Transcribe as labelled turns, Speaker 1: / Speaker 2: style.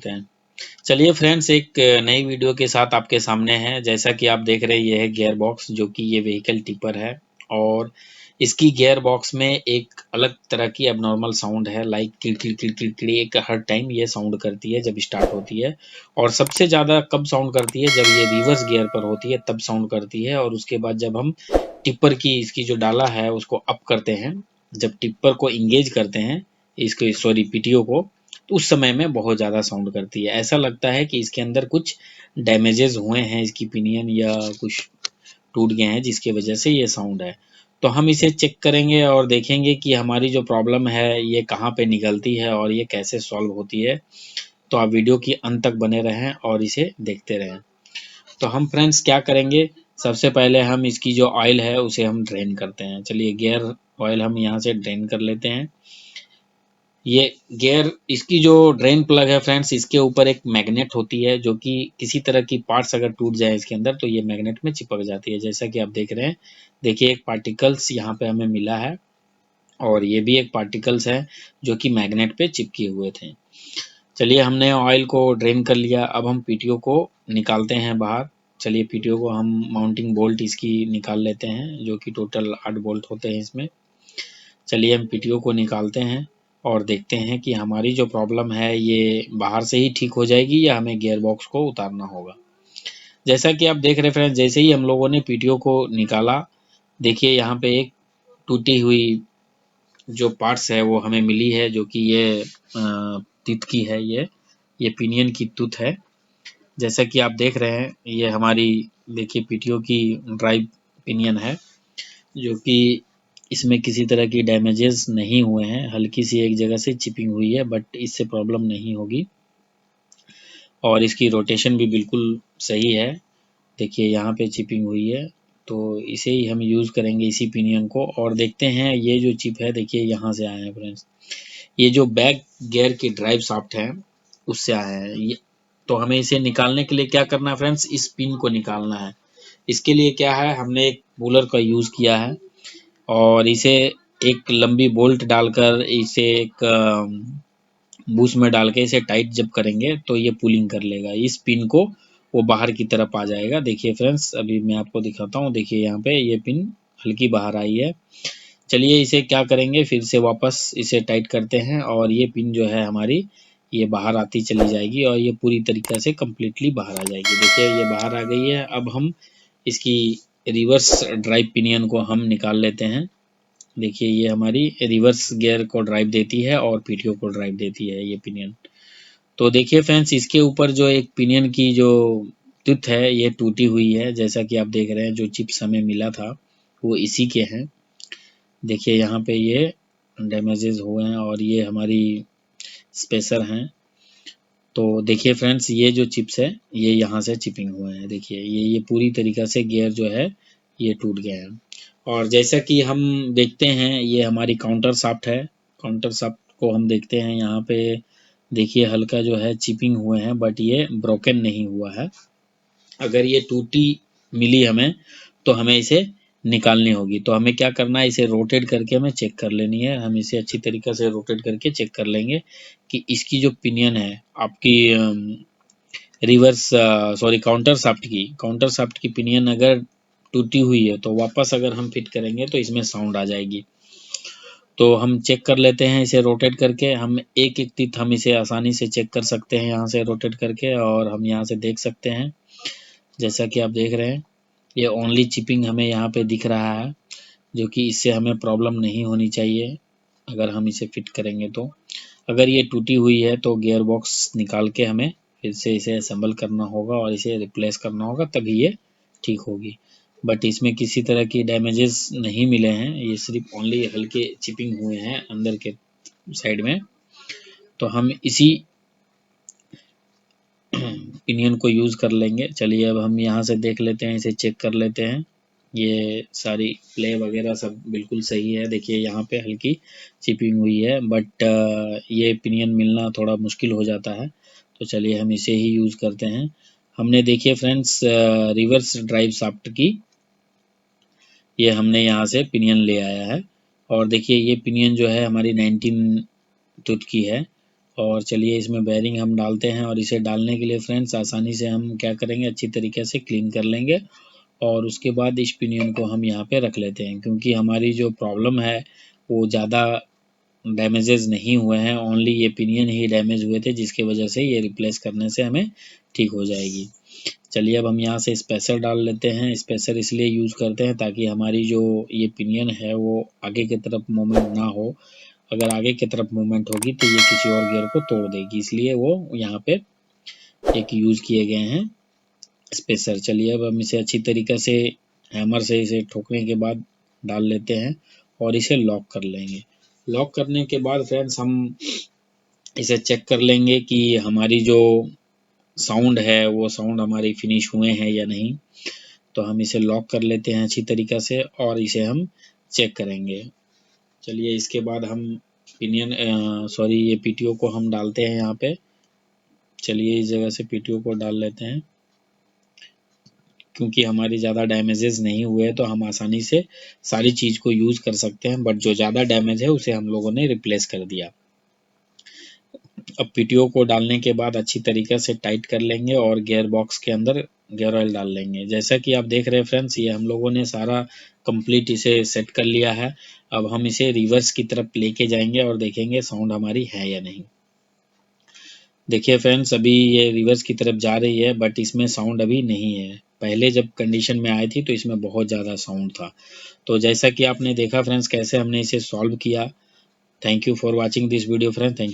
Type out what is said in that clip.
Speaker 1: करते हैं। चलिए फ्रेंड्स, एक नई वीडियो के साथ आपके सामने है। जैसा कि आप देख रहे हैं, ये है गियर बॉक्स, जो कि ये व्हीकल टिपर है और इसकी गियर बॉक्स में एक अलग तरह की एबनॉर्मल साउंड है, लाइक किड़ एक हर टाइम ये साउंड करती है जब स्टार्ट होती है। और सबसे ज़्यादा कब साउंड करती है, जब ये रिवर्स गियर पर होती है तब साउंड करती है। और उसके बाद जब हम टिप्पर की इसकी जो डाला है उसको अप करते हैं, जब टिप्पर को इंगेज करते हैं, इसको सॉरी पीटीओ को, तो उस समय में बहुत ज़्यादा साउंड करती है। ऐसा लगता है कि इसके अंदर कुछ डैमेजेस हुए हैं, इसकी पिनियन या कुछ टूट गए हैं, जिसकी वजह से ये साउंड है। तो हम इसे चेक करेंगे और देखेंगे कि हमारी जो प्रॉब्लम है ये कहाँ पे निकलती है और ये कैसे सॉल्व होती है। तो आप वीडियो की अंत तक बने रहें और इसे देखते रहें। तो हम फ्रेंड्स क्या करेंगे, सबसे पहले हम इसकी जो ऑयल है उसे हम ड्रेन करते हैं। चलिए गियर ऑयल हम यहाँ से ड्रेन कर लेते हैं। ये गियर, इसकी जो ड्रेन प्लग है फ्रेंड्स, इसके ऊपर एक मैग्नेट होती है, जो कि किसी तरह की पार्ट्स अगर टूट जाए इसके अंदर तो ये मैग्नेट में चिपक जाती है। जैसा कि आप देख रहे हैं, देखिए एक पार्टिकल्स यहाँ पे हमें मिला है और ये भी एक पार्टिकल्स है जो कि मैग्नेट पे चिपके हुए थे। चलिए, हमने ऑयल को ड्रेन कर लिया। अब हम पीटीओ को निकालते हैं बाहर। चलिए, पीटीओ को हम माउंटिंग बोल्ट इसकी निकाल लेते हैं, जो कि टोटल 8 बोल्ट होते हैं इसमें। चलिए, हम पीटीओ को निकालते हैं और देखते हैं कि हमारी जो प्रॉब्लम है ये बाहर से ही ठीक हो जाएगी या हमें गियर बॉक्स को उतारना होगा। जैसा कि आप देख रहे हैं फ्रेंड्स, जैसे ही हम लोगों ने पीटीओ को निकाला, देखिए यहाँ पे एक टूटी हुई जो पार्ट्स है वो हमें मिली है, जो कि ये टिथ की है, ये पिनियन की टूथ है। जैसा कि आप देख रहे हैं, ये हमारी देखिए पीटीओ की ड्राइव पिनियन है, जो कि इसमें किसी तरह की डैमेजेस नहीं हुए हैं। हल्की सी एक जगह से चिपिंग हुई है, बट इससे प्रॉब्लम नहीं होगी। और इसकी रोटेशन भी बिल्कुल सही है। देखिए यहाँ पे चिपिंग हुई है, तो इसे ही हम यूज़ करेंगे, इसी पिनियन को। और देखते हैं ये जो चिप है, देखिए यहाँ से आए हैं फ्रेंड्स, ये जो बैक गियर की ड्राइव शाफ्ट है उससे आया है ये। तो हमें इसे निकालने के लिए क्या करना है फ्रेंड्स, इस पिन को निकालना है। इसके लिए क्या है, हमने एक पुलर का यूज़ किया है और इसे एक लंबी बोल्ट डालकर इसे एक बूश में डाल के इसे टाइट जब करेंगे तो ये पुलिंग कर लेगा इस पिन को, वो बाहर की तरफ आ जाएगा। देखिए फ्रेंड्स, अभी मैं आपको दिखाता हूँ। देखिए यहाँ पे ये पिन हल्की बाहर आई है। चलिए, इसे क्या करेंगे, फिर से वापस इसे टाइट करते हैं और ये पिन जो है हमारी, ये बाहर आती चली जाएगी और ये पूरी तरीक़े से कंप्लीटली बाहर आ जाएगी। देखिए ये बाहर आ गई है। अब हम इसकी रिवर्स ड्राइव पिनियन को हम निकाल लेते हैं। देखिए ये हमारी रिवर्स गियर को ड्राइव देती है और पीटीओ को ड्राइव देती है ये पिनियन। तो देखिए फ्रेंड्स, इसके ऊपर जो एक पिनियन की जो टूथ है ये टूटी हुई है। जैसा कि आप देख रहे हैं, जो चिप्स हमें मिला था वो इसी के हैं। देखिए यहाँ पे ये डैमेजेस हुए हैं और ये हमारी स्पेसर हैं। तो देखिए फ्रेंड्स, ये जो चिप्स है ये यहाँ से चिपिंग हुए हैं। देखिए ये पूरी तरीक़ा से गियर जो है ये टूट गए हैं। और जैसा कि हम देखते हैं, ये हमारी काउंटर शाफ्ट है। काउंटर शाफ्ट को हम देखते हैं, यहाँ पे देखिए हल्का जो है चिपिंग हुए हैं, बट ये ब्रोकन नहीं हुआ है। अगर ये टूटी मिली हमें तो हमें इसे निकालनी होगी। तो हमें क्या करना है, इसे रोटेट करके हमें चेक कर लेनी है। हम इसे अच्छी तरीक़े से रोटेट करके चेक कर लेंगे कि इसकी जो पिनियन है आपकी रिवर्स सॉरी काउंटर शाफ्ट की पिनियन अगर टूटी हुई है तो वापस अगर हम फिट करेंगे तो इसमें साउंड आ जाएगी। तो हम चेक कर लेते हैं इसे रोटेट करके। हम एक-एक टीथ हम इसे आसानी से चेक कर सकते हैं यहाँ से रोटेट करके, और हम यहाँ से देख सकते हैं। जैसा कि आप देख रहे हैं, ये ओनली चिपिंग हमें यहाँ पे दिख रहा है, जो कि इससे हमें प्रॉब्लम नहीं होनी चाहिए अगर हम इसे फिट करेंगे तो। अगर ये टूटी हुई है तो गियर बॉक्स निकाल के हमें फिर से इसे असेंबल करना होगा और इसे रिप्लेस करना होगा, तभी ये ठीक होगी। बट इसमें किसी तरह की डैमेजेस नहीं मिले हैं, ये सिर्फ ओनली हल्के चिपिंग हुए हैं अंदर के साइड में। तो हम इसी पिनियन को यूज़ कर लेंगे। चलिए अब हम यहाँ से देख लेते हैं, इसे चेक कर लेते हैं। ये सारी प्ले वगैरह सब बिल्कुल सही है। देखिए यहाँ पे हल्की चिपिंग हुई है, बट ये पिनियन मिलना थोड़ा मुश्किल हो जाता है। तो चलिए हम इसे ही यूज़ करते हैं। हमने देखिए फ्रेंड्स रिवर्स ड्राइव शाफ्ट की ये हमने यहाँ से पिनियन ले आया है, और देखिए ये पिनियन जो है हमारी 19 टूथ की है और चलिए इसमें बेयरिंग हम डालते हैं, और इसे डालने के लिए फ्रेंड्स आसानी से हम क्या करेंगे, अच्छी तरीके से क्लीन कर लेंगे और उसके बाद इस पिनियन को हम यहाँ पे रख लेते हैं, क्योंकि हमारी जो प्रॉब्लम है वो ज़्यादा डैमेजेस नहीं हुए हैं, ओनली ये पिनियन ही डैमेज हुए थे, जिसकी वजह से ये रिप्लेस करने से हमें ठीक हो जाएगी। चलिए अब हम यहाँ से स्पेसर डाल लेते हैं। स्पेसर इसलिए यूज़ करते हैं ताकि हमारी जो ये पिनियन है वो आगे की तरफ मूवमेंट ना हो। अगर आगे की तरफ मूवमेंट होगी तो ये किसी और गियर को तोड़ देगी, इसलिए वो यहाँ पे एक यूज़ किए गए हैं स्पेसर। चलिए अब हम इसे अच्छी तरीके से हैमर से इसे ठोकने के बाद डाल लेते हैं और इसे लॉक कर लेंगे। लॉक करने के बाद फ्रेंड्स हम इसे चेक कर लेंगे कि हमारी जो साउंड है वो साउंड हमारी फिनिश हुए हैं या नहीं। तो हम इसे लॉक कर लेते हैं अच्छी तरीके से और इसे हम चेक करेंगे। चलिए इसके बाद हम पिनियन ये पीटीओ को हम डालते हैं यहाँ पे। चलिए इस जगह से पीटीओ को डाल लेते हैं, क्योंकि हमारी ज़्यादा डैमेजेस नहीं हुए तो हम आसानी से सारी चीज़ को यूज़ कर सकते हैं, बट जो ज़्यादा डैमेज है उसे हम लोगों ने रिप्लेस कर दिया। अब पीटीओ को डालने के बाद अच्छी तरीके से टाइट कर लेंगे और गियर बॉक्स के अंदर गियर ऑयल डाल लेंगे। जैसा कि आप देख रहे हैं फ्रेंड्स, ये हम लोगों ने सारा कंप्लीट इसे सेट कर लिया है। अब हम इसे रिवर्स की तरफ लेके जाएंगे और देखेंगे साउंड हमारी है या नहीं। देखिए फ्रेंड्स, अभी ये रिवर्स की तरफ जा रही है, बट इसमें साउंड अभी नहीं है। पहले जब कंडीशन में आई थी तो इसमें बहुत ज़्यादा साउंड था। तो जैसा कि आपने देखा फ्रेंड्स कैसे हमने इसे सॉल्व किया। Thank you for watching this video friends. Thank you.